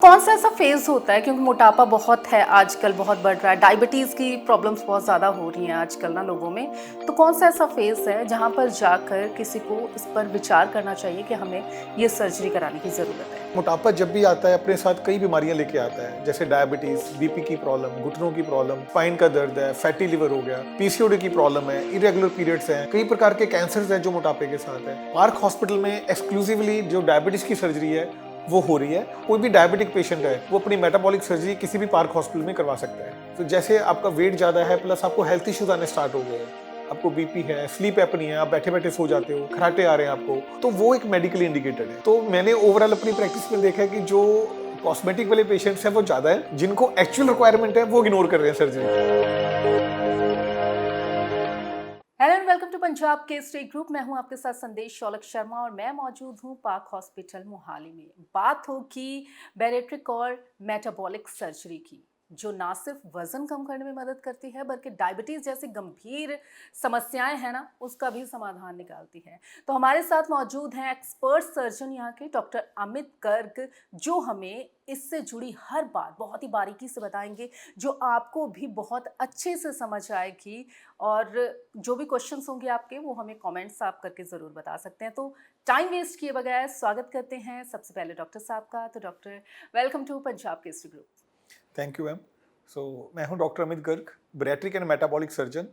कौन सा ऐसा फेज होता है, क्योंकि मोटापा बहुत है आजकल, बहुत बढ़ रहा है, डायबिटीज़ की प्रॉब्लम्स बहुत ज़्यादा हो रही हैं आजकल ना लोगों में। तो कौन सा ऐसा फेज है जहाँ पर जाकर किसी को इस पर विचार करना चाहिए कि हमें ये सर्जरी कराने की ज़रूरत है? मोटापा जब भी आता है अपने साथ कई बीमारियां लेके आता है, जैसे डायबिटीज, बीपी की प्रॉब्लम, घुटनों की प्रॉब्लम, स्पाइन का दर्द है, फैटी लिवर हो गया, पीसीओडी की प्रॉब्लम है, इरेगुलर पीरियड्स हैं, कई प्रकार के कैंसर्स हैं जो मोटापे के साथ है। पार्क हॉस्पिटल में एक्सक्लूसिवली जो डायबिटीज की सर्जरी है वो हो रही है। कोई भी डायबिटिक पेशेंट है वो अपनी मेटाबॉलिक सर्जरी किसी भी पार्क हॉस्पिटल में करवा सकता है। तो जैसे आपका वेट ज्यादा है प्लस आपको हेल्थ इश्यूज आने स्टार्ट हो गए हैं, आपको बीपी है, स्लीप एपनी है, आप बैठे बैठे सो जाते हो, खराटे आ रहे हैं आपको, तो वो एक मेडिकल इंडिकेटर है। तो मैंने ओवरऑल अपनी प्रैक्टिस में देखा है कि जो कॉस्मेटिक वाले पेशेंट्स हैं वो ज्यादा है, जिनको एक्चुअल रिक्वायरमेंट है वो इग्नोर कर रहे हैं surgery. Hello and welcome to Punjab Kesari group. मैं हूं आपके साथ संदेश शौलक शर्मा और मैं मौजूद हूं पार्क हॉस्पिटल मोहाली में। बात होगी बैरिएट्रिक और मेटाबॉलिक सर्जरी की, जो ना सिर्फ वजन कम करने में मदद करती है बल्कि डायबिटीज जैसी गंभीर समस्याएं हैं ना, उसका भी समाधान निकालती है। तो हमारे साथ मौजूद हैं एक्सपर्ट सर्जन यहाँ के डॉक्टर अमित गर्ग, जो हमें इससे जुड़ी हर बात बहुत ही बारीकी से बताएंगे, जो आपको भी बहुत अच्छे से समझ आएगी। और जो भी क्वेश्चंस होंगे आपके, वो हमें कमेंट्स आप करके ज़रूर बता सकते हैं। तो टाइम वेस्ट किए बगैर स्वागत करते हैं सबसे पहले डॉक्टर साहब का। तो doctor, welcome to Punjab Kesari group. Thank you ma'am. मैं हूं doctor Amit Garg, bariatric and metabolic surgeon.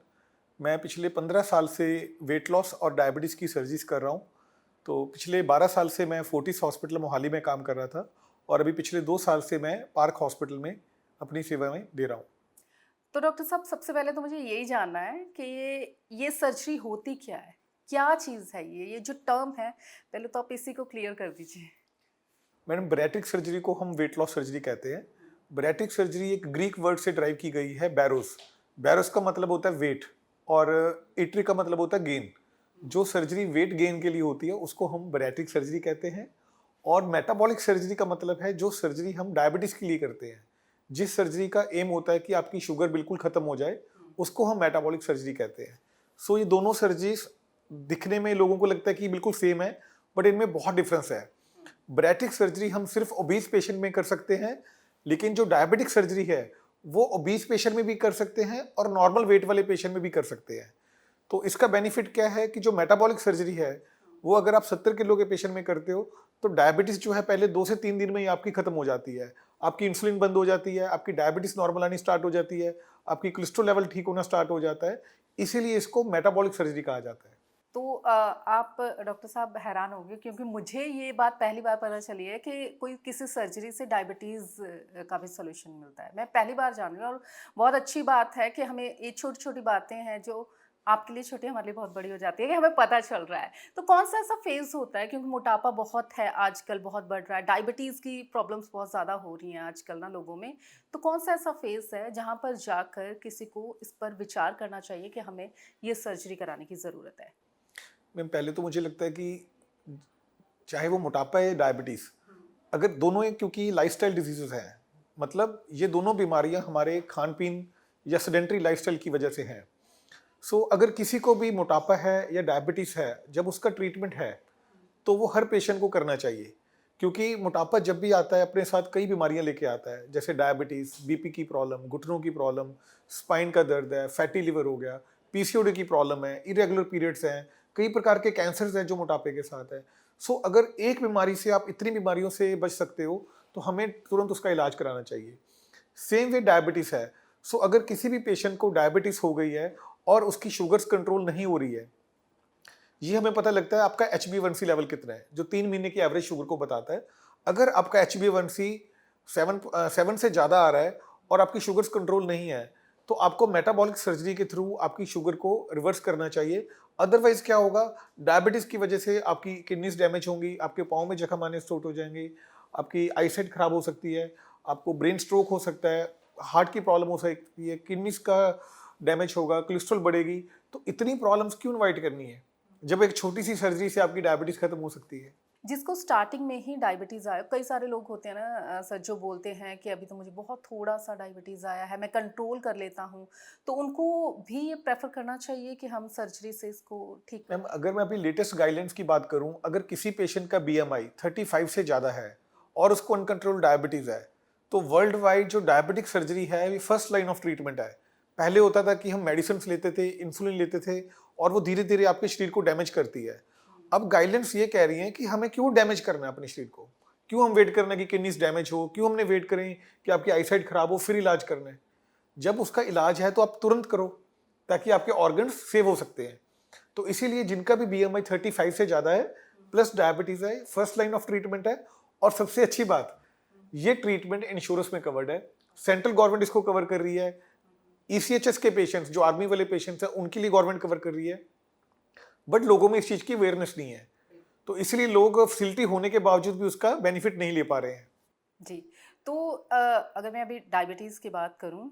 मैं पिछले 15 साल से वेट लॉस और डायबिटीज की सर्जरीज कर रहा हूं। तो पिछले 12 साल से मैं फोर्टिस हॉस्पिटल मोहाली में काम कर रहा था और अभी पिछले 2 साल से मैं पार्क हॉस्पिटल में अपनी सेवाएं दे रहा हूँ। तो डॉक्टर साहब, सबसे पहले तो मुझे यही जानना है कि ये सर्जरी होती क्या है, क्या चीज़ है ये जो टर्म है, पहले तो आप इसी को क्लियर कर दीजिए। मैडम, बैरिएट्रिक सर्जरी को हम वेट लॉस सर्जरी कहते हैं। बैरिएट्रिक सर्जरी एक ग्रीक वर्ड से ड्राइव की गई है, बैरोस। बैरोस का मतलब होता है वेट और एट्री का मतलब होता है गेन। जो सर्जरी वेट गेन के लिए होती है उसको हम बैरिएट्रिक सर्जरी कहते हैं। और मेटाबॉलिक सर्जरी का मतलब है जो सर्जरी हम डायबिटीज के लिए करते हैं, जिस सर्जरी का एम होता है कि आपकी शुगर बिल्कुल खत्म हो जाए, उसको हम मेटाबॉलिक सर्जरी कहते हैं। ये दोनों सर्जरीज दिखने में लोगों को लगता है कि बिल्कुल सेम है, बट इनमें बहुत डिफरेंस है। बैरिएट्रिक सर्जरी हम सिर्फ ओबीस पेशेंट में कर सकते हैं, लेकिन जो डायबिटिक सर्जरी है वो ओबीस पेशेंट में भी कर सकते हैं और नॉर्मल वेट वाले पेशेंट में भी कर सकते हैं। तो इसका बेनिफिट क्या है कि जो मेटाबॉलिक सर्जरी है वो अगर आप 70 किलो के पेशेंट में करते हो तो डायबिटीज जो है पहले 2 से 3 दिन में ही आपकी खत्म हो जाती है। आपकी इंसुलिन बंद हो जाती है, आपकी डायबिटीज नॉर्मल आनी स्टार्ट हो जाती है, आपकी कोलेस्ट्रॉल लेवल ठीक होना स्टार्ट हो जाता है। इसीलिए इसको मेटाबॉलिक सर्जरी कहा जाता है। तो आप डॉक्टर साहब हैरान होंगे, क्योंकि मुझे ये बात पहली बार पता चली है कि कोई किसी सर्जरी से डायबिटीज़ का भी सॉल्यूशन मिलता है। मैं पहली बार जान रही हूँ और बहुत अच्छी बात है कि हमें ये छोटी-छोटी बातें हैं जो आपके लिए छोटी, हमारे लिए बहुत बड़ी हो जाती है, कि हमें पता चल रहा है। तो कौन-सा ऐसा फ़ेज़ होता है, क्योंकि मोटापा बहुत है आजकल, बहुत बढ़ रहा है, डायबिटीज़ की प्रॉब्लम्स बहुत ज़्यादा हो रही हैं आजकल ना लोगों में। तो कौन-सा ऐसा फ़ेज़ है जहाँ पर जाकर किसी को इस पर विचार करना चाहिए कि हमें ये सर्जरी कराने की ज़रूरत है? मैम, पहले तो मुझे लगता है कि चाहे वो मोटापा है या डायबिटीज, अगर दोनों एक, क्योंकि लाइफस्टाइल डिजीजेस हैं, मतलब ये दोनों बीमारियां हमारे खान पीन या सेडेंटरी लाइफस्टाइल की वजह से हैं। अगर किसी को भी मोटापा है या डायबिटीज है, जब उसका ट्रीटमेंट है तो वो हर पेशेंट को करना चाहिए। क्योंकि मोटापा जब भी आता है अपने साथ कई बीमारियां लेके आता है, जैसे डायबिटीज, बीपी की प्रॉब्लम, घुटनों की प्रॉब्लम, स्पाइन का दर्द है, फैटी लिवर हो गया, पीसीओडी की प्रॉब्लम है, इरेगुलर पीरियड्स हैं, कई प्रकार के कैंसर्स हैं जो मोटापे के साथ है। अगर एक बीमारी से आप इतनी बीमारियों से बच सकते हो तो हमें तुरंत उसका इलाज कराना चाहिए। सेम वे डायबिटीज है। अगर किसी भी पेशेंट को डायबिटीज हो गई है और उसकी शुगर्स कंट्रोल नहीं हो रही है, ये हमें पता लगता है आपका HbA1c लेवल कितना है, जो 3 महीने की एवरेज शुगर को बताता है। अगर आपका HbA1c 7 से ज़्यादा आ रहा है और आपकी शुगर्स कंट्रोल नहीं है, तो आपको मेटाबॉलिक सर्जरी के थ्रू आपकी शुगर को रिवर्स करना चाहिए। अदरवाइज क्या होगा, डायबिटीज़ की वजह से आपकी किडनीज डैमेज होंगी, आपके पाँव में जख्म आने स्टार्ट हो जाएंगे, आपकी आईसाइट खराब हो सकती है, आपको ब्रेन स्ट्रोक हो सकता है, हार्ट की प्रॉब्लम हो सकती है, किडनीज का डैमेज होगा, कोलेस्ट्रॉल बढ़ेगी। तो इतनी प्रॉब्लम्स क्यों इन्वाइट करनी है जब एक छोटी सी सर्जरी से आपकी डायबिटीज खत्म हो सकती है। जिसको स्टार्टिंग में ही डायबिटीज़ आया, कई सारे लोग होते हैं ना सर, जो बोलते हैं कि अभी तो मुझे बहुत थोड़ा-सा डायबिटीज़ आया है, मैं कंट्रोल कर लेता हूँ। तो उनको भी ये प्रेफ़र करना चाहिए कि हम सर्जरी से इसको ठीक मैम, करें? अगर मैं अभी लेटेस्ट गाइडलाइंस की बात करूं, अगर किसी पेशेंट का BMI 35 से ज़्यादा है और उसको अनकंट्रोल डायबिटीज़ है, तो वर्ल्ड वाइड जो डायबिटिक सर्जरी है ये फर्स्ट लाइन ऑफ ट्रीटमेंट है। पहले होता था कि हम मेडिसिन लेते थे, इंसुलिन लेते थे, और वो धीरे धीरे आपके शरीर को डैमेज करती है। अब गाइडलाइंस ये कह रही हैं कि हमें क्यों डैमेज करना है अपने शरीर को, क्यों हम वेट करना है कि किडनीज डैमेज हो, क्यों हमने वेट करें कि आपकी आईसाइट खराब हो फिर इलाज करना है। जब उसका इलाज है तो आप तुरंत करो, ताकि आपके ऑर्गन्स सेव हो सकते हैं। तो इसीलिए जिनका भी BMI 35 से ज़्यादा है प्लस डायबिटीज़ है, फर्स्ट लाइन ऑफ ट्रीटमेंट है। और सबसे अच्छी बात, ये ट्रीटमेंट इंश्योरेंस में कवर्ड है, सेंट्रल गवर्नमेंट इसको कवर कर रही है। ECHS के पेशेंट्स, जो आर्मी वाले पेशेंट्स हैं, उनके लिए गवर्नमेंट कवर कर रही है, बट लोगों में इस चीज़ की अवेयरनेस नहीं है, तो इसलिए लोग फैसिलिटी होने के बावजूद भी उसका बेनिफिट नहीं ले पा रहे हैं। जी। तो अगर मैं अभी डायबिटीज़ की बात करूँ,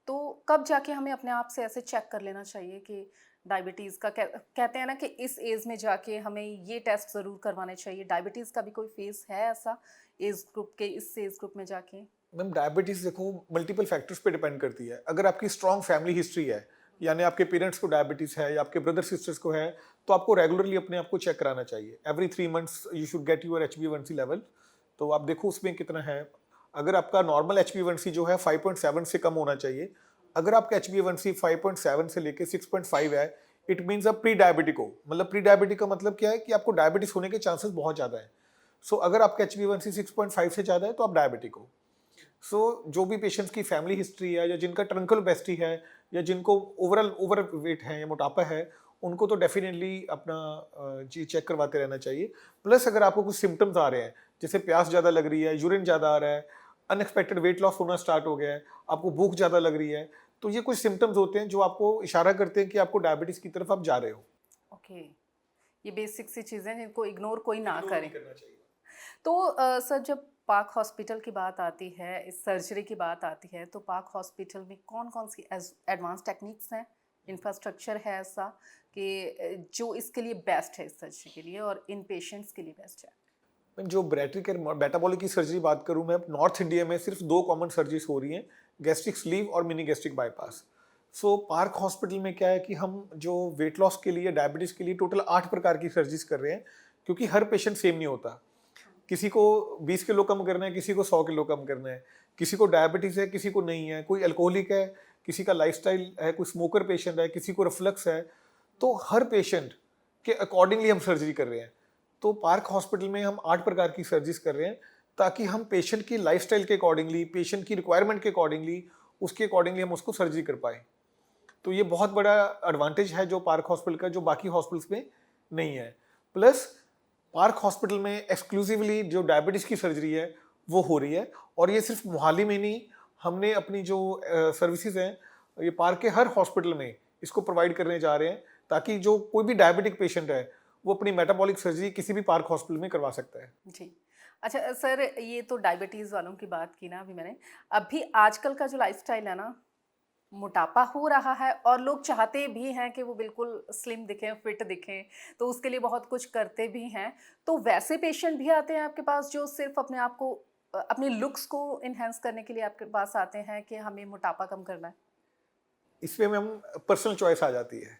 तो कब जाके हमें अपने आप से ऐसे चेक कर लेना चाहिए कि डायबिटीज़ का कहते हैं ना कि इस एज में जाके हमें ये टेस्ट ज़रूर करवाने चाहिए। डायबिटीज़ का भी कोई फेज़ है ऐसा एज ग्रुप के, इस एज ग्रुप में जाके? मैम डायबिटीज़ देखो मल्टीपल फैक्टर्स पे डिपेंड करती है। अगर आपकी स्ट्रॉन्ग फैमिली हिस्ट्री है, यानी आपके पेरेंट्स को डायबिटीज़ है या आपके ब्रदर सिस्टर्स को है, तो आपको रेगुलरली अपने आप को चेक कराना चाहिए। Every 3 months you should get your HbA1c level. तो आप देखो उसमें कितना है। अगर आपका नॉर्मल HbA1c जो है 5.7 से कम होना चाहिए। अगर आपका HbA1c 5.7 से लेके 6.5 है, इट मीन्स आप प्री डायबिटिक हो। मतलब प्री डायबिटिक का मतलब क्या है कि आपको डायबिटीज होने के चांसेस बहुत ज़्यादा है। सो अगर आपका HbA1c 6.5 से ज़्यादा है तो आप डायबिटिक हो। जो भी पेशेंट्स की फैमिली हिस्ट्री है, या जिनका ट्रंकल ओबेसिटी है, या जिनको ओवर वेट है या मोटापा है, उनको तो डेफिनेटली अपना जी चेक करवाते रहना चाहिए। प्लस अगर आपको कुछ सिम्टम्स आ रहे हैं, जैसे प्यास ज़्यादा लग रही है, यूरिन ज़्यादा आ रहा है, अनएक्सपेक्टेड वेट लॉस होना स्टार्ट हो गया है, आपको भूख ज़्यादा लग रही है, तो ये कुछ सिम्टम्स होते हैं जो आपको इशारा करते हैं कि आपको डायबिटीज़ की तरफ आप जा रहे हो। ओके, ये बेसिक सी चीज़ें जिनको इग्नोर कोई ना इग्नोर करे। नहीं करना चाहिए। तो सर, जब पाक हॉस्पिटल की बात आती है, इस सर्जरी की बात आती है, तो पाक हॉस्पिटल में कौन-कौन सी एडवांस टेक्निक्स हैं, इंफ्रास्ट्रक्चर है ऐसा कि जो इसके लिए बेस्ट है, इस सर्जरी के लिए और इन पेशेंट्स के लिए बेस्ट है? मैम जो बैट्रिक और मेटाबॉलिक की सर्जरी बात करूं मैं, नॉर्थ इंडिया में सिर्फ 2 कॉमन सर्जरीज हो रही हैं, गैस्ट्रिक स्लीव और मिनी गैस्ट्रिक बाईपास। सो पार्क हॉस्पिटल में क्या है कि हम जो वेट लॉस के लिए, डायबिटीज के लिए टोटल 8 प्रकार की सर्जरीज कर रहे हैं, क्योंकि हर पेशेंट सेम नहीं होता। किसी को 20 किलो कम करना है, किसी को 100 किलो कम करना है, किसी को डायबिटीज है, किसी को नहीं है, कोई अल्कोहलिक है, किसी का लाइफस्टाइल है, कोई स्मोकर पेशेंट है, किसी को रिफ्लक्स है। तो हर पेशेंट के अकॉर्डिंगली हम सर्जरी कर रहे हैं। तो पार्क हॉस्पिटल में हम 8 प्रकार की सर्जरीज कर रहे हैं, ताकि हम पेशेंट की लाइफस्टाइल के अकॉर्डिंगली, पेशेंट की रिक्वायरमेंट के अकॉर्डिंगली, उसके अकॉर्डिंगली हम उसको सर्जरी कर पाए। तो ये बहुत बड़ा एडवांटेज है जो पार्क हॉस्पिटल का, जो बाकी हॉस्पिटल्स में नहीं है। प्लस पार्क हॉस्पिटल में एक्सक्लूसिवली जो डायबिटीज़ की सर्जरी है वो हो रही है, और ये सिर्फ मोहाली में नहीं, हमने अपनी जो सर्विसेज हैं ये पार्क के हर हॉस्पिटल में इसको प्रोवाइड करने जा रहे हैं, ताकि जो कोई भी डायबिटिक पेशेंट है वो अपनी मेटाबॉलिक सर्जरी किसी भी पार्क हॉस्पिटल में करवा सकता है। जी। अच्छा सर, ये तो डायबिटीज़ वालों की बात की ना अभी मैंने। अभी आजकल का जो लाइफ़स्टाइल है ना, मोटापा हो रहा है और लोग चाहते भी हैं कि वो बिल्कुल स्लिम दिखें, फिट दिखें, तो उसके लिए बहुत कुछ करते भी हैं। तो वैसे पेशेंट भी आते हैं आपके पास जो सिर्फ़ अपने आप को अपने लुक्स को एनहांस करने के लिए आपके पास आते हैं कि हमें मोटापा कम करना है? इसमें मैम पर्सनल चॉइस आ जाती है।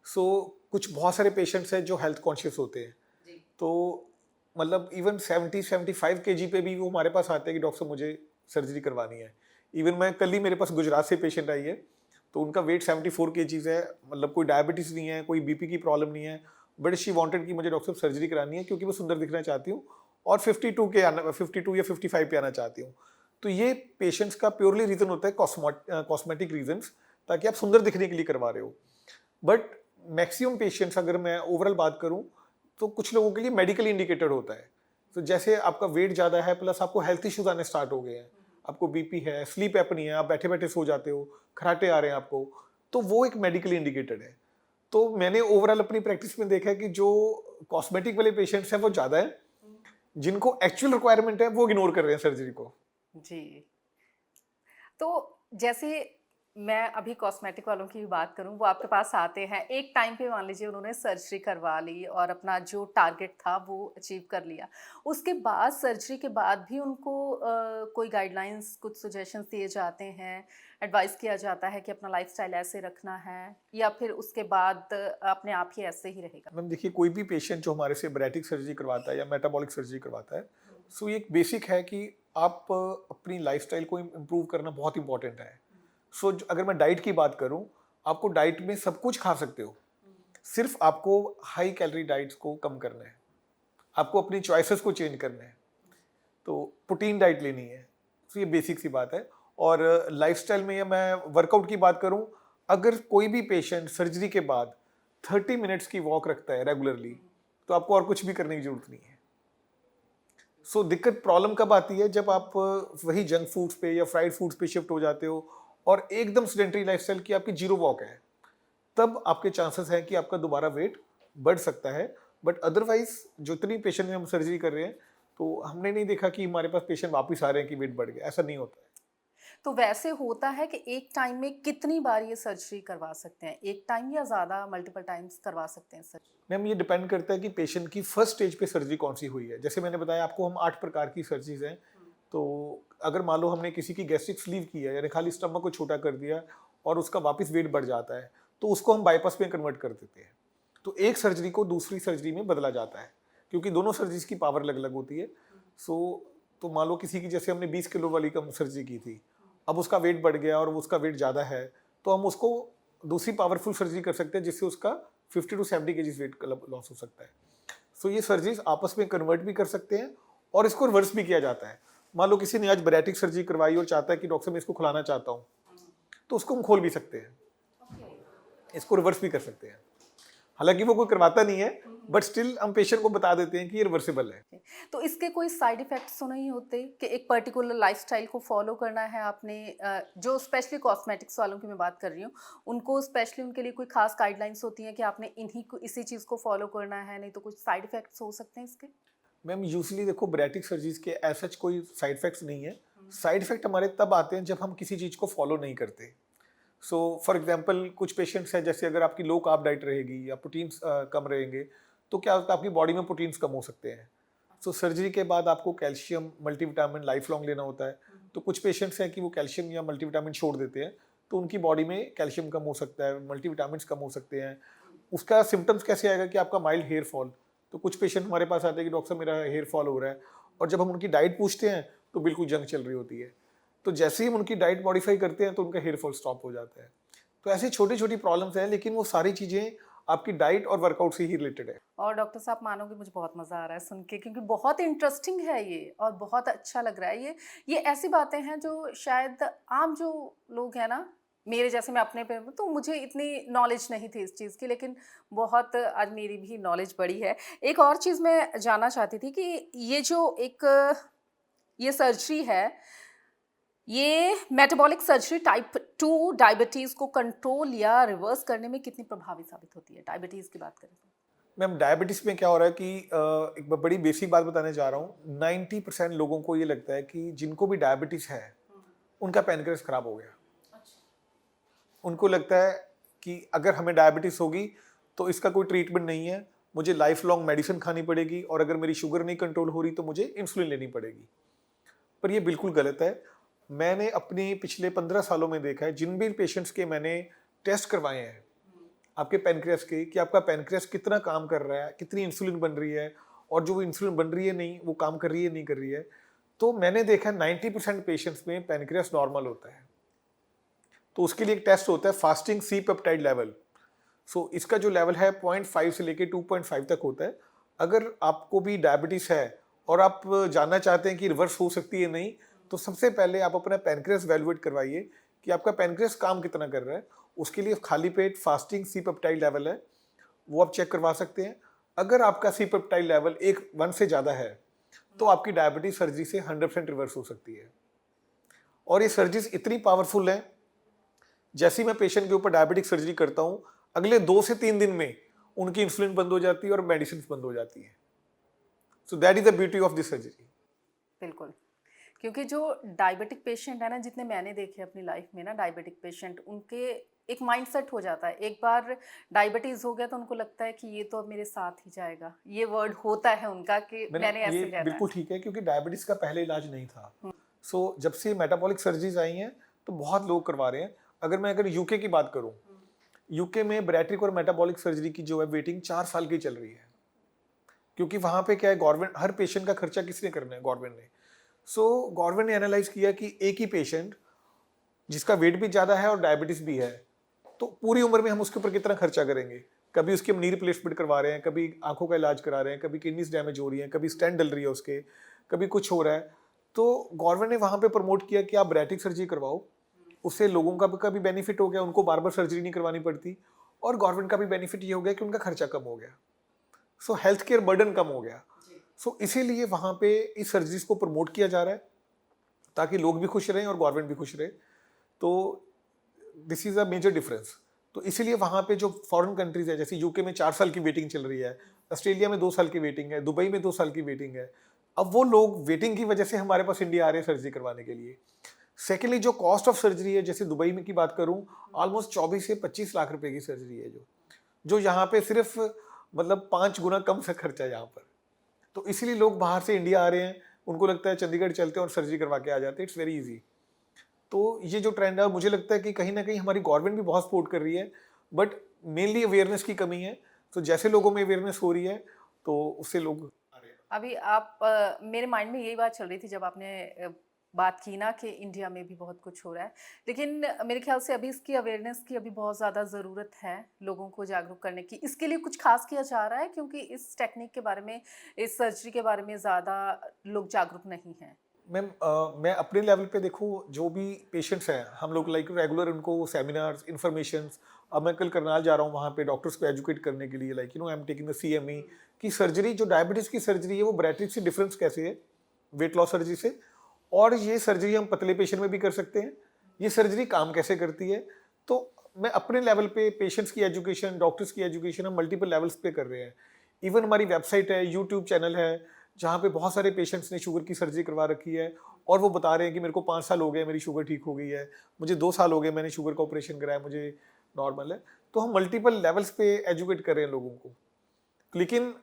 सो कुछ बहुत सारे पेशेंट्स हैं जो हेल्थ कॉन्शियस होते हैं, जी। तो मतलब इवन 70-75 केजी पे भी वो हमारे पास आते हैं कि डॉक्टर साहब मुझे सर्जरी करवानी है। इवन मैं कल ही, मेरे पास गुजरात से पेशेंट आई है, तो उनका वेट 74 केजीज़ है, मतलब कोई डायबिटीज़ नहीं है, कोई बीपी की प्रॉब्लम नहीं है, बट शी वांटेड कि मुझे डॉक्टर साहब सर्जरी करानी है क्योंकि मैं सुंदर दिखना चाहती हूँ, और 52 या 55 पे आना चाहती हूँ। तो ये पेशेंट्स का प्योरली रीज़न होता है कॉस्मेटिक रीजंस, ताकि आप सुंदर दिखने के लिए करवा रहे हो। बट मैक्सिमम पेशेंट्स, अगर मैं ओवरऑल बात करूं, तो कुछ लोगों के लिए मेडिकली इंडिकेटेड होता है। तो जैसे आपका वेट ज़्यादा है, प्लस आपको हेल्थ इश्यूज आने स्टार्ट हो गए हैं, आपको बीपी है, स्लीप एपनी है, आप बैठे बैठे सो जाते हो, खराटे आ रहे हैं आपको, तो वो एक मेडिकली इंडिकेटेड है। तो मैंने ओवरऑल अपनी प्रैक्टिस में देखा है कि जो कॉस्मेटिक वाले पेशेंट्स हैं वो ज़्यादा है, जिनको एक्चुअल रिक्वायरमेंट है वो इग्नोर कर रहे हैं सर्जरी को। जी। तो जैसे मैं अभी कॉस्मेटिक वालों की भी बात करूं, वो आपके पास आते हैं, एक टाइम पे मान लीजिए उन्होंने सर्जरी करवा ली और अपना जो टारगेट था वो अचीव कर लिया। उसके बाद सर्जरी के बाद भी उनको कोई गाइडलाइंस, कुछ सजेशंस दिए जाते हैं, एडवाइस किया जाता है कि अपना लाइफस्टाइल ऐसे रखना है, या फिर उसके बाद अपने आप ही ऐसे ही रहेगा? मैम देखिए, कोई भी पेशेंट जो हमारे से बैरेटिक सर्जरी करवाता है या मेटाबॉलिक सर्जरी करवाता है, सो ये एक बेसिक है कि आप अपनी लाइफस्टाइल को इम्प्रूव करना बहुत इंपॉर्टेंट है। सो अगर मैं डाइट की बात करूं, आपको डाइट में सब कुछ खा सकते हो, सिर्फ आपको हाई कैलोरी डाइट्स को कम करना है, आपको अपनी चॉइसेस को चेंज करना है। तो प्रोटीन डाइट लेनी है, तो ये बेसिक सी बात है। और लाइफस्टाइल में या मैं वर्कआउट की बात करूं, अगर कोई भी पेशेंट सर्जरी के बाद 30 मिनट्स की वॉक रखता है रेगुलरली, तो आपको और कुछ भी करने की जरूरत नहीं है। सो दिक्कत प्रॉब्लम कब आती है, जब आप वही जंक फूड्स पे या फ्राइड फूड्स पे शिफ्ट हो जाते हो और एकदम सेडेंटरी लाइफस्टाइल की आपकी जीरो वॉक है, तब आपके चांसेस हैं कि आपका दोबारा वेट बढ़ सकता है। बट अदरवाइज जो इतनी पेशेंट में हम सर्जरी कर रहे हैं, तो हमने नहीं देखा कि हमारे पास पेशेंट वापस आ रहे हैं कि वेट बढ़ गया, ऐसा नहीं होता है। तो वैसे होता है कि एक टाइम में कितनी बार ये सर्जरी करवा सकते हैं? एक टाइम या ज़्यादा मल्टीपल टाइम्स करवा सकते हैं सर्जरी? मैम ये डिपेंड करता है कि पेशेंट की फर्स्ट स्टेज पे सर्जरी कौन सी हुई है। जैसे मैंने बताया आपको, हम 8 प्रकार की सर्जरीज हैं। तो अगर मान लो हमने किसी की गैस्ट्रिक स्लीव की है, यानी खाली स्टमक को छोटा कर दिया और उसका वापस वेट बढ़ जाता है, तो उसको हम बाईपास में कन्वर्ट कर देते हैं। तो एक सर्जरी को दूसरी सर्जरी में बदला जाता है, क्योंकि दोनों सर्जरीज की पावर अलग अलग होती है। सो तो मान लो किसी की, जैसे हमने 20 किलो वाली कम सर्जरी की थी, अब उसका वेट बढ़ गया और उसका वेट ज़्यादा है, तो हम उसको दूसरी पावरफुल सर्जरी कर सकते हैं, जिससे उसका 50 टू 70 केजीज वेट लॉस हो सकता है। सो ये सर्जरीज आपस में कन्वर्ट भी कर सकते हैं और इसको रिवर्स भी किया जाता है। मान लो किसी ने आज बैरेटिक सर्जरी करवाई और चाहता है कि डॉक्टर मैं इसको खुलाना चाहता हूँ, तो उसको हम खोल भी सकते हैं, इसको रिवर्स भी कर सकते हैं। हालांकि वो कोई करवाता नहीं है, बट स्टिल हम पेशेंट को बता देते हैं कि ये रिवर्सिबल है। तो इसके कोई साइड इफेक्ट्स तो नहीं होते कि एक पर्टिकुलर लाइफस्टाइल को फॉलो करना है आपने? जो स्पेशली कॉस्मेटिक्स वालों की मैं बात कर रही हूँ, उनको स्पेशली उनके लिए कोई खास गाइडलाइंस होती हैं कि आपने इन्हीं को इसी चीज़ को फॉलो करना है, नहीं तो कुछ साइड इफेक्ट्स हो सकते हैं इसके? मैम यूजली देखो, बैरेटिक सर्जरीज के ऐसा कोई साइड इफेक्ट्स नहीं है। साइड इफेक्ट हमारे तब आते हैं जब हम किसी चीज़ को फॉलो नहीं करते। सो फॉर एग्जांपल कुछ पेशेंट्स हैं, जैसे अगर आपकी लो कार्ब डाइट रहेगी या प्रोटीन्स कम रहेंगे, तो क्या होता है, आपकी बॉडी में प्रोटीन्स कम हो सकते हैं। सो सर्जरी के बाद आपको कैल्शियम मल्टीविटामिन लाइफ लॉन्ग लेना होता है। तो कुछ पेशेंट्स हैं कि वो कैल्शियम या मल्टीविटामिन छोड़ देते हैं, तो उनकी बॉडी में कैल्शियम कम हो सकता है, मल्टीविटामिन कम हो सकते हैं। उसका सिम्टम्स कैसे आएगा कि आपका माइल्ड हेयर फॉल। तो कुछ पेशेंट हमारे पास आते हैं कि डॉक्टर साहब मेरा हेयर फॉल हो रहा है, और जब हम उनकी डाइट पूछते हैं तो बिल्कुल जंग चल रही होती है। तो जैसे ही हम उनकी डाइट मॉडिफाई करते हैं तो उनका हेयर फॉल स्टॉप हो जाता है। तो ऐसी छोटी छोटी प्रॉब्लम्स हैं, लेकिन वो सारी चीज़ें आपकी डाइट और वर्कआउट से ही रिलेटेड है। और डॉक्टर साहब मानोगे, मुझे बहुत मज़ा आ रहा है सुन के, क्योंकि बहुत इंटरेस्टिंग है ये और बहुत अच्छा लग रहा है। ये ऐसी बातें हैं जो शायद आम जो लोग हैं ना, मेरे जैसे, मैं अपने पे हूँ, तो मुझे इतनी नॉलेज नहीं थी इस चीज़ की, लेकिन बहुत आज मेरी भी नॉलेज बढ़ी है। एक और चीज़ मैं जानना चाहती थी कि ये जो एक ये सर्जरी है, ये मेटाबॉलिक सर्जरी टाइप 2 डायबिटीज़ को कंट्रोल या रिवर्स करने में कितनी प्रभावी साबित होती है? डायबिटीज़ की बात करें तो। मैम डायबिटीज़ में क्या हो रहा है कि एक बड़ी बेसिक बात बताने जा रहा हूँ। 90% लोगों को ये लगता है कि जिनको भी डायबिटीज़ है, उनका पैनक्रियास खराब हो गया। उनको लगता है कि अगर हमें डायबिटीज़ होगी तो इसका कोई ट्रीटमेंट नहीं है, मुझे लाइफ लॉन्ग मेडिसिन खानी पड़ेगी, और अगर मेरी शुगर नहीं कंट्रोल हो रही तो मुझे इंसुलिन लेनी पड़ेगी। पर ये बिल्कुल गलत है। मैंने अपने पिछले 15 सालों में देखा है, जिन भी पेशेंट्स के मैंने टेस्ट करवाए हैं आपके पैनक्रियास के, कि आपका पैनक्रियास कितना काम कर रहा है, कितनी इंसुलिन बन रही है, और जो वो इंसुलिन बन रही है नहीं, वो काम कर रही है नहीं कर रही है, तो मैंने देखा 90% पेशेंट्स में पैनक्रियास नॉर्मल होता है। तो उसके लिए एक टेस्ट होता है फास्टिंग सी पेप्टाइड लेवल। सो इसका जो लेवल है 0.5 से लेके 2.5 तक होता है। अगर आपको भी डायबिटीज़ है और आप जानना चाहते हैं कि रिवर्स हो सकती है नहीं, तो सबसे पहले आप अपना पैनक्रियास वैल्यूएट करवाइए कि आपका पैनक्रियास काम कितना कर रहा है। उसके लिए खाली पेट फास्टिंग सी पेप्टाइड लेवल है, वो आप चेक करवा सकते हैं। अगर आपका सी पेप्टाइड लेवल 1 से ज़्यादा है, तो आपकी डायबिटीज सर्जरी से 100% रिवर्स हो सकती है। और ये सर्जरीज इतनी पावरफुल है, जैसे ही मैं पेशेंट के ऊपर डायबिटिक सर्जरी करता हूँ, अगले 2 से 3 दिन में उनकी इंसुलिन बंद हो जाती है और मेडिसिन बंद हो जाती है। So that is the beauty of this surgery. बिल्कुल, क्योंकि जो डायबिटिक पेशेंट है ना, जितने मैंने देखे अपनी लाइफ में ना डायबिटिक पेशेंट, उनके एक माइंडसेट हो जाता है। एक बार डायबिटीज़ हो गया तो उनको लगता है कि ये तो अब मेरे साथ ही जाएगा। ये वर्ड होता है उनका कि मैंने ऐसे ये रहना है। बिल्कुल ठीक है, क्योंकि डायबिटीज का पहले इलाज नहीं था। सो जब से मेटाबॉलिक सर्जरीज आई हैं तो बहुत लोग करवा रहे हैं। अगर यूके की बात करूं, यूके में बैरेट्रिक और मेटाबॉलिक सर्जरी की जो है वेटिंग 4 साल की चल रही है। क्योंकि वहाँ पे क्या है, गवर्नमेंट हर पेशेंट का खर्चा किसने करना है, गवर्नमेंट ने। सो गवर्नमेंट ने एनालाइज किया कि एक ही पेशेंट जिसका वेट भी ज़्यादा है और डायबिटीज़ भी है, तो पूरी उम्र में हम उसके ऊपर कितना खर्चा करेंगे। कभी उसके नी रिप्लेसमेंट करवा रहे हैं, कभी आंखों का इलाज करा रहे हैं, कभी किडनीज डैमेज हो रही हैं, कभी स्टेंट डल रही है उसके, कभी कुछ हो रहा है। तो गवर्नमेंट ने वहाँ पे प्रमोट किया कि आप बैरेट्रिक सर्जरी करवाओ, उससे लोगों का भी बेनिफिट हो गया, उनको बार बार सर्जरी नहीं करवानी पड़ती, और गवर्नमेंट का भी बेनिफिट ये हो गया कि उनका खर्चा कम हो गया। सो हेल्थ केयर बर्डन कम हो गया। सो इसीलिए वहाँ पे इस सर्जरीज को प्रमोट किया जा रहा है ताकि लोग भी खुश रहें और गवर्नमेंट भी खुश रहे। तो this is a major difference. तो इसीलिए वहाँ पे जो फॉरेन कंट्रीज है, जैसे यूके में 4 साल की वेटिंग चल रही है, ऑस्ट्रेलिया में 2 साल की वेटिंग है, दुबई में 2 साल की वेटिंग है। अब वो लोग वेटिंग की वजह से हमारे पास इंडिया आ रहे हैं सर्जरी करवाने के लिए। सेकेंडली जो कॉस्ट ऑफ सर्जरी है, जैसे दुबई में की बात करूँ, ऑलमोस्ट 24 से 25 लाख रुपए की सर्जरी है, जो यहाँ पे सिर्फ मतलब 5 गुना कम से खर्चा है यहाँ पर। तो इसीलिए लोग बाहर से इंडिया आ रहे हैं, उनको लगता है चंडीगढ़ चलते हैं और सर्जरी करवा के आ जाते हैं, इट्स वेरी इजी। तो ये जो ट्रेंड है, मुझे लगता है कि कहीं ना कहीं हमारी गवर्नमेंट भी बहुत सपोर्ट कर रही है, बट मेनली अवेयरनेस की कमी है। तो जैसे लोगों में अवेयरनेस हो रही है तो उससे लोग आ रहे हैं। अभी आप मेरे माइंड में यही बात चल रही थी जब आपने बात की ना कि इंडिया में भी बहुत कुछ हो रहा है, लेकिन मेरे ख्याल से अभी इसकी अवेयरनेस की अभी बहुत ज़्यादा ज़रूरत है, लोगों को जागरूक करने की। इसके लिए कुछ खास किया जा रहा है, क्योंकि इस टेक्निक के बारे में, इस सर्जरी के बारे में ज़्यादा लोग जागरूक नहीं हैं। मैम मैं अपने लेवल पे देखूँ, जो भी पेशेंट्स हैं हम लोग लाइक रेगुलर उनको सेमिनार्स, इन्फॉर्मेशंस, अब मैं कल करनाल जा रहा हूँ वहाँ पे डॉक्टर्स को एजुकेट करने के लिए, like I am taking the CME की सर्जरी, जो डायबिटीज़ की सर्जरी है वो बैरेट्रिक से डिफरेंस कैसे है वेट लॉस सर्जरी से, और ये सर्जरी हम पतले पेशेंट में भी कर सकते हैं, ये सर्जरी काम कैसे करती है। तो मैं अपने लेवल पे पेशेंट्स की एजुकेशन, डॉक्टर्स की एजुकेशन हम मल्टीपल लेवल्स पे कर रहे हैं। इवन हमारी वेबसाइट है, यूट्यूब चैनल है, जहाँ पे बहुत सारे पेशेंट्स ने शुगर की सर्जरी करवा रखी है और वो बता रहे हैं कि मेरे को 5 साल हो गए मेरी शुगर ठीक हो गई है, मुझे 2 साल हो गए मैंने शुगर का ऑपरेशन कराया, मुझे नॉर्मल है। तो हम मल्टीपल लेवल्स पे एजुकेट कर रहे हैं लोगों को। लेकिन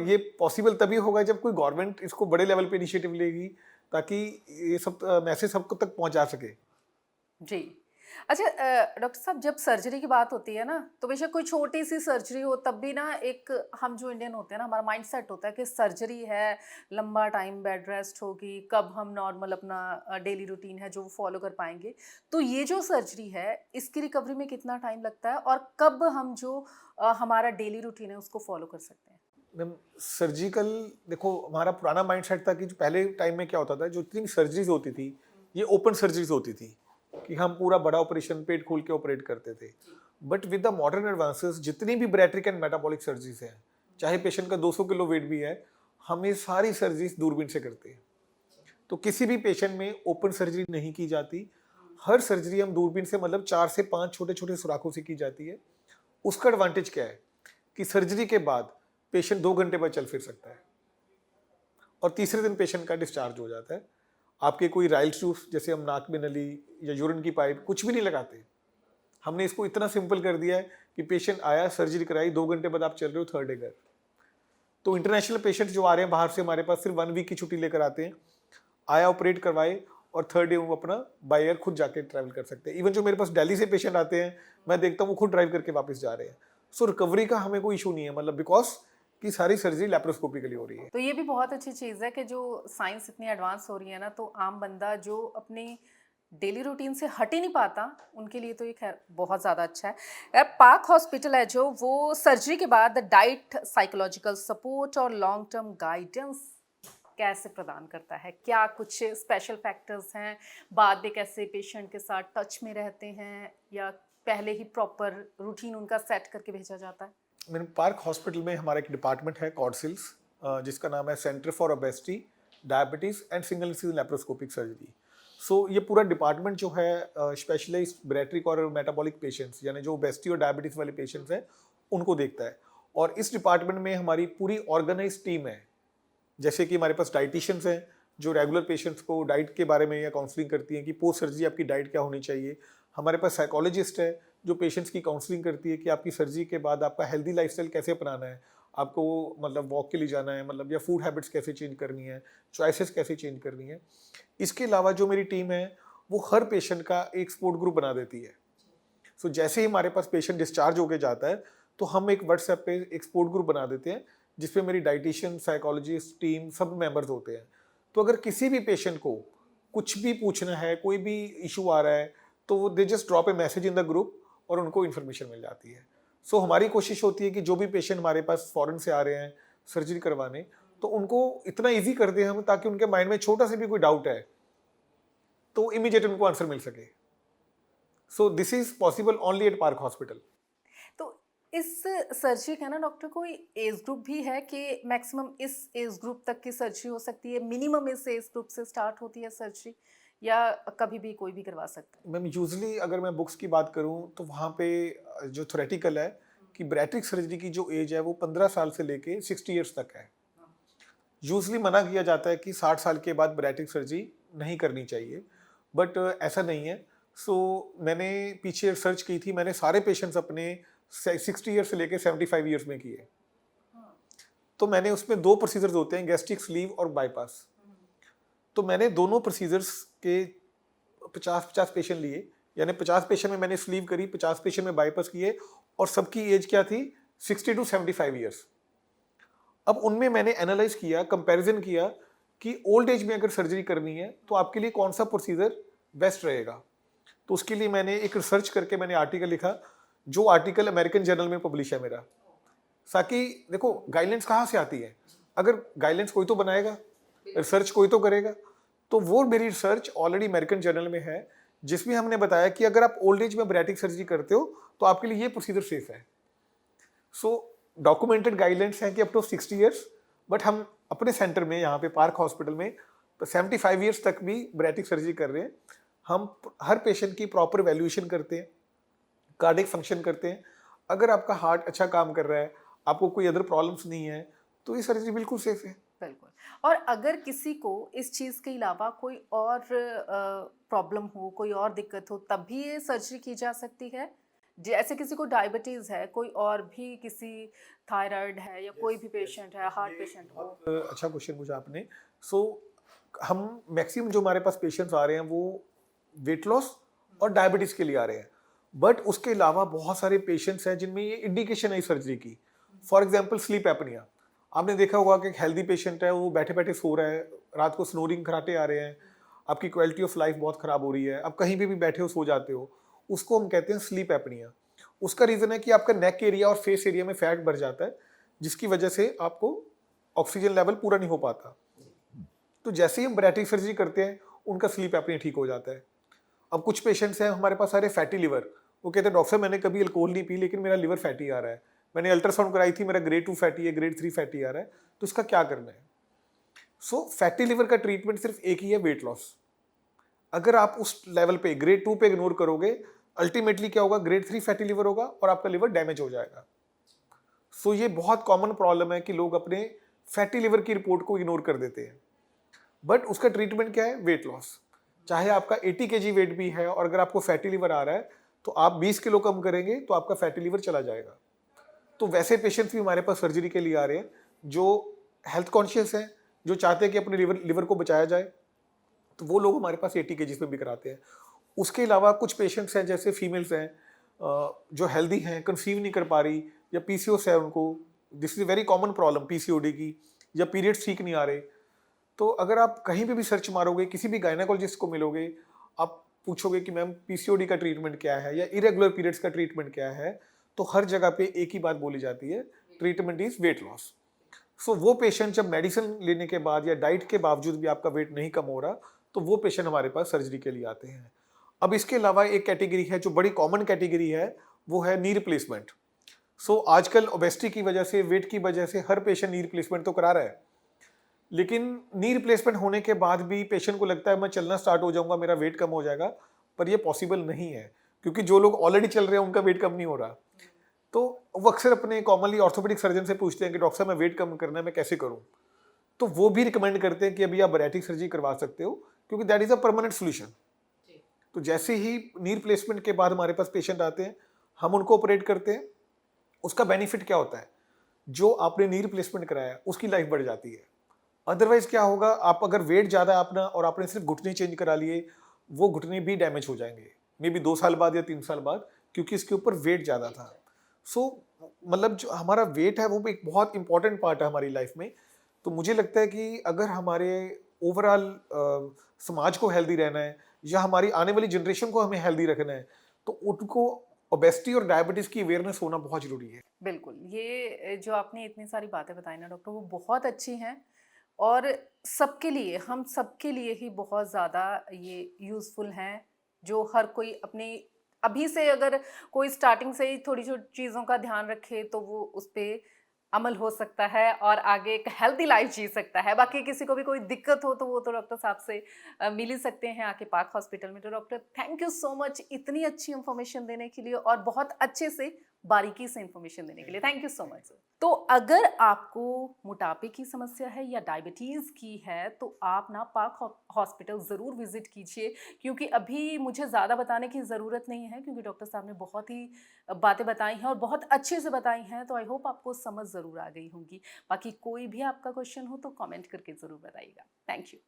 ये पॉसिबल तभी होगा जब कोई गवर्नमेंट इसको बड़े लेवल पे इनिशिएटिव लेगी, ताकि ये सब मैसेज सबको तक पहुंचा सके। जी। अच्छा, डॉक्टर साहब, जब सर्जरी की बात होती है ना, तो बेशक कोई छोटी-सी सर्जरी हो तब भी ना, एक हम जो इंडियन होते हैं ना, हमारा माइंडसेट होता है कि सर्जरी है, लंबा टाइम बेड रेस्ट होगी, कब हम नॉर्मल अपना डेली रूटीन है जो वो फॉलो कर पाएँगे। तो ये जो सर्जरी है, इसकी रिकवरी में कितना टाइम लगता है और कब हम जो हमारा डेली रूटीन है उसको फॉलो कर सकते हैं? मैम सर्जिकल, देखो हमारा पुराना माइंडसेट था कि जो पहले टाइम में क्या होता था, जो इतनी सर्जरीज होती थी ये ओपन सर्जरीज होती थी कि हम पूरा बड़ा ऑपरेशन पेट खोल के ऑपरेट करते थे। But with the modern advances, जितनी भी बैरेट्रिक एंड मेटाबॉलिक सर्जरीज हैं, चाहे पेशेंट का 200 किलो वेट भी है, हम ये सारी सर्जरीज दूरबीन से करते हैं। तो किसी भी पेशेंट में ओपन सर्जरी नहीं की जाती, हर सर्जरी हम दूरबीन से, मतलब 4 से 5 छोटे छोटे सुराखों से की जाती है। उसका एडवांटेज क्या है कि सर्जरी के बाद पेशेंट 2 घंटे बाद चल फिर सकता है और तीसरे दिन पेशेंट का डिस्चार्ज हो जाता है। आपके कोई राइल ट्यूब्स, जैसे हम नाक में नली या यूरिन की पाइप कुछ भी नहीं लगाते। हमने इसको इतना सिंपल कर दिया है कि पेशेंट आया, सर्जरी कराई, 2 घंटे बाद आप चल रहे हो, थर्ड डे घर। तो इंटरनेशनल पेशेंट्स जो आ रहे हैं बाहर से हमारे पास, सिर्फ 1 वीक की छुट्टी लेकर आते हैं, आया, ऑपरेट करवाए और थर्ड डे वो अपना बाय एयर खुद जाके ट्रैवल कर सकते हैं। इवन जो मेरे पास दिल्ली से पेशेंट आते हैं, मैं देखता हूँ वो खुद ड्राइव करके वापस जा रहे हैं। सो रिकवरी का हमें कोई इशू नहीं है, मतलब बिकॉज की सारी सर्जरी लैप्रोस्कोपिकली हो रही है। तो ये भी बहुत अच्छी चीज़ है कि जो साइंस इतनी एडवांस हो रही है ना, तो आम बंदा जो अपनी डेली रूटीन से हट ही नहीं पाता, उनके लिए तो ये खैर बहुत ज़्यादा अच्छा है। पाक हॉस्पिटल है जो, वो सर्जरी के बाद डाइट, साइकोलॉजिकल सपोर्ट और लॉन्ग टर्म गाइडेंस कैसे प्रदान करता है? क्या कुछ स्पेशल फैक्टर्स हैं? बाद में कैसे पेशेंट के साथ टच में रहते हैं, या पहले ही प्रॉपर रूटीन उनका सेट करके भेजा जाता है? मेरे पार्क हॉस्पिटल में हमारा एक डिपार्टमेंट है कॉर्सिल्स, जिसका नाम है centre for obesity, diabetes and single incision laparoscopic surgery. So ये पूरा डिपार्टमेंट जो है स्पेशलाइज्ड बैरेट्रिक और मेटाबॉलिक पेशेंट्स, यानी जो ओबेसिटी और डायबिटीज़ वाले पेशेंट्स हैं उनको देखता है। और इस डिपार्टमेंट में हमारी पूरी ऑर्गेनाइज टीम है। जैसे कि हमारे पास डाइटिशियंस हैं जो रेगुलर पेशेंट्स को डाइट के बारे में या काउंसलिंग करती हैं कि पोस्ट सर्जरी आपकी डाइट क्या होनी चाहिए। हमारे पास साइकोलॉजिस्ट है जो पेशेंट्स की काउंसलिंग करती है कि आपकी सर्जरी के बाद आपका हेल्दी लाइफस्टाइल कैसे अपनाना है, आपको मतलब वॉक के लिए जाना है, मतलब या फूड हैबिट्स कैसे चेंज करनी है, चॉइसेस कैसे चेंज करनी है। इसके अलावा जो मेरी टीम है वो हर पेशेंट का एक सपोर्ट ग्रुप बना देती है। सो जैसे ही हमारे पास पेशेंट डिस्चार्ज होकर जाता है तो हम एक व्हाट्सएप पे एक सपोर्ट ग्रुप बना देते हैं जिसपे मेरी डाइटिशियन, साइकोलॉजिस्ट टीम सब मेंबर्स होते हैं। तो अगर किसी भी पेशेंट को कुछ भी पूछना है, कोई भी इशू आ रहा है, तो they just drop A message in the group और उनको इन्फॉर्मेशन मिल जाती है। सो हमारी कोशिश होती है कि जो भी पेशेंट हमारे पास फॉरेन से आ रहे हैं सर्जरी करवाने, तो उनको इतना इजी कर दें हम, ताकि उनके माइंड में छोटा सा भी कोई डाउट है तो इमीडिएट उनको आंसर मिल सके। So this is possible only at park hospital. तो इस सर्जरी का ना डॉक्टर, कोई एज ग्रुप भी है कि मैक्सिमम इस एज ग्रुप तक की सर्जरी हो सकती है, मिनिमम इस एज ग्रुप से स्टार्ट होती है सर्जरी, या कभी भी कोई भी करवा सकता है? मैम यूजली अगर मैं बुक्स की बात करूं तो वहाँ पे जो थ्योरेटिकल है कि बैरेट्रिक सर्जरी की जो एज है वो 15 साल से लेके 60 ईयर्स तक है। यूजली मना किया जाता है कि 60 साल के बाद बैरेट्रिक सर्जरी नहीं करनी चाहिए, बट ऐसा नहीं है। सो मैंने पीछे रिसर्च की थी, मैंने सारे पेशेंट्स अपने 60 ईयर्स से लेके 75 ईयर्स में किए। तो मैंने उसमें 2 प्रोसीजर्स होते हैं, गैस्ट्रिक स्लीव और बाईपास। तो मैंने दोनों प्रोसीजर्स के 50-50 पेशेंट लिए, यानी 50 पेशेंट में मैंने स्लीव करी, 50 पेशेंट में बाईपास किए, और सबकी एज क्या थी, 60 टू 75 ईयर्स। अब उनमें मैंने एनालाइज किया, कंपैरिजन किया कि ओल्ड एज में अगर सर्जरी करनी है तो आपके लिए कौन सा प्रोसीजर बेस्ट रहेगा। तो उसके लिए मैंने एक रिसर्च करके मैंने आर्टिकल लिखा, जो आर्टिकल अमेरिकन जर्नल में पब्लिश है मेरा। ताकि देखो गाइडलाइंस कहाँ से आती है, अगर गाइडलाइंस कोई तो बनाएगा, रिसर्च कोई तो करेगा। तो वो मेरी रिसर्च ऑलरेडी अमेरिकन जर्नल में है, जिसमें हमने बताया कि अगर आप ओल्ड एज में बैरेट्रिक सर्जरी करते हो तो आपके लिए ये प्रोसीजर सेफ है। सो डॉक्यूमेंटेड गाइडलाइंस हैं कि अप टू 60 ईयर्स, बट हम अपने सेंटर में यहाँ पे पार्क हॉस्पिटल में 75 ईयर्स तक भी बैरेट्रिक सर्जरी कर रहे हैं। हम हर पेशेंट की प्रॉपर वैल्यूएशन करते हैं, कार्डियक फंक्शन करते हैं। अगर आपका हार्ट अच्छा काम कर रहा है, आपको कोई अदर प्रॉब्लम्स नहीं है, तो ये सर्जरी बिल्कुल सेफ है। बिल्कुल। और अगर किसी को इस चीज़ के अलावा कोई और प्रॉब्लम हो, कोई और दिक्कत हो, तब भी ये सर्जरी की जा सकती है? जैसे किसी को डायबिटीज़ है, कोई और भी किसी थायराइड है, या कोई भी पेशेंट है, हार्ट पेशेंट हो। बहुत अच्छा क्वेश्चन पूछा आपने। सो हम मैक्सिमम जो हमारे पास पेशेंट्स आ रहे हैं वो वेट लॉस और डायबिटीज़ के लिए आ रहे हैं, बट उसके अलावा बहुत सारे पेशेंट्स हैं जिनमें ये इंडिकेशन है इस सर्जरी की। For example sleep apnoea. आपने देखा होगा कि एक हेल्दी पेशेंट है, वो बैठे बैठे सो रहा है, रात को स्नोरिंग कराटे आ रहे हैं, आपकी क्वालिटी ऑफ लाइफ बहुत ख़राब हो रही है, आप कहीं भी बैठे हो सो जाते हो, उसको हम कहते हैं स्लीप एपनिया। उसका रीज़न है कि आपका नेक एरिया और फेस एरिया में फैट बढ़ जाता है, जिसकी वजह से आपको ऑक्सीजन लेवल पूरा नहीं हो पाता। तो जैसे ही हम बैरेट्रिक सर्जरी करते हैं, उनका स्लीप एपनिया ठीक हो जाता है। अब कुछ पेशेंट्स हैं हमारे पास सारे फैटी लिवर, वो कहते हैं डॉक्टर साहब मैंने कभी अल्कोहल नहीं पी, लेकिन मेरा लिवर फैटी आ रहा है, मैंने अल्ट्रासाउंड कराई थी, मेरा ग्रेड 2 फैटी है, ग्रेड 3 फैटी आ रहा है, तो इसका क्या करना है। सो फैटी लिवर का ट्रीटमेंट सिर्फ एक ही है, वेट लॉस। अगर आप उस लेवल पे ग्रेड 2 पे इग्नोर करोगे, अल्टीमेटली क्या होगा, ग्रेड 3 फैटी लिवर होगा और आपका लिवर डैमेज हो जाएगा। सो ये बहुत कॉमन प्रॉब्लम है कि लोग अपने फैटी लिवर की रिपोर्ट को इग्नोर कर देते हैं, बट उसका ट्रीटमेंट क्या है, वेट लॉस। चाहे आपका 80 kg वेट भी है और अगर आपको फैटी लिवर आ रहा है, तो आप 20 किलो कम करेंगे तो आपका फैटी लिवर चला जाएगा। तो वैसे पेशेंट्स भी हमारे पास सर्जरी के लिए आ रहे हैं जो हेल्थ कॉन्शियस हैं, जो चाहते हैं कि अपने लिवर को बचाया जाए, तो वो लोग हमारे पास 80 kg पे भी कराते हैं। उसके अलावा कुछ पेशेंट्स हैं, जैसे फीमेल्स हैं जो हेल्दी हैं, कंसीव नहीं कर पा रही, या पीसीओएस है उनको, this is very common problem PCOD की, या पीरियड्स ठीक नहीं आ रहे। तो अगर आप कहीं पे भी सर्च मारोगे, किसी भी गायनेकोलॉजिस्ट को मिलोगे, आप पूछोगे कि मैम पीसीओडी का ट्रीटमेंट क्या है या इरेगुलर पीरियड्स का ट्रीटमेंट क्या है, तो हर जगह पे एक ही बात बोली जाती है, ट्रीटमेंट इज वेट लॉस। सो वो पेशेंट जब मेडिसिन लेने के बाद या डाइट के बावजूद भी आपका वेट नहीं कम हो रहा, तो वो पेशेंट हमारे पास सर्जरी के लिए आते हैं। अब इसके अलावा एक कैटेगरी है जो बड़ी कॉमन कैटेगरी है, वो है नी रिप्लेसमेंट। सो आजकल ओबेसिटी की वजह से, वेट की वजह से हर पेशेंट नी रिप्लेसमेंट तो करा रहा है, लेकिन नी रिप्लेसमेंट होने के बाद भी पेशेंट को लगता है मैं चलना स्टार्ट हो जाऊंगा, मेरा वेट कम हो जाएगा, पर ये पॉसिबल नहीं है, क्योंकि जो लोग ऑलरेडी चल रहे हैं उनका वेट कम नहीं हो रहा। तो वो अक्सर अपने कॉमनली ऑर्थोपेडिक सर्जन से पूछते हैं कि डॉक्टर साहब मैं वेट कम करना है, मैं कैसे करूं। तो वो भी रिकमेंड करते हैं कि अभी आप बैरेट्रिक सर्जरी करवा सकते हो, क्योंकि that is a permanent solution. तो जैसे ही नी रिप्लेसमेंट के बाद हमारे पास पेशेंट आते हैं, हम उनको ऑपरेट करते हैं। उसका बेनिफिट क्या होता है, जो आपने नी रिप्लेसमेंट कराया उसकी लाइफ बढ़ जाती है। अदरवाइज क्या होगा, आप अगर वेट ज़्यादा है अपना और आपने सिर्फ घुटने चेंज करा लिए, वो घुटने भी डैमेज हो जाएंगे मे बी 2 साल बाद या 3 साल बाद, क्योंकि इसके ऊपर वेट ज़्यादा था। सो मतलब जो हमारा वेट है वो भी एक बहुत इंपॉर्टेंट पार्ट है हमारी लाइफ में। तो मुझे लगता है कि अगर हमारे ओवरऑल समाज को हेल्दी रहना है या हमारी आने वाली जनरेशन को हमें हेल्दी रखना है, तो उनको ओबेसिटी और डायबिटीज की अवेयरनेस होना बहुत जरूरी है। बिल्कुल, ये जो आपने इतनी सारी बातें बताई ना डॉक्टर, वो बहुत अच्छी हैं और सबके लिए, हम सबके लिए ही बहुत ज़्यादा ये यूज़फुल हैं, जो हर कोई अपनी अभी से अगर कोई स्टार्टिंग से ही थोड़ी-छोटी चीज़ों का ध्यान रखे, तो वो उस पे अमल हो सकता है और आगे एक हेल्दी लाइफ़ जी सकता है। बाकी किसी को भी कोई दिक्कत हो, तो वो तो डॉक्टर साहब से मिल ही सकते हैं आके पाक हॉस्पिटल में। तो doctor, thank you so much इतनी अच्छी इन्फॉर्मेशन देने के लिए और बहुत अच्छे से बारीकी से इन्फॉर्मेशन देने के लिए। Thank you so much. तो अगर आपको मोटापे की समस्या है या डायबिटीज़ की है, तो आप ना पाक हॉस्पिटल ज़रूर विज़िट कीजिए, क्योंकि अभी मुझे ज़्यादा बताने की ज़रूरत नहीं है, क्योंकि डॉक्टर साहब ने बहुत ही बातें बताई हैं और बहुत अच्छे से बताई हैं, तो आई होप आपको समझ ज़रूर आ गई होंगी। बाकी कोई भी आपका क्वेश्चन हो तो कमेंट करके ज़रूर बताइएगा। Thank you.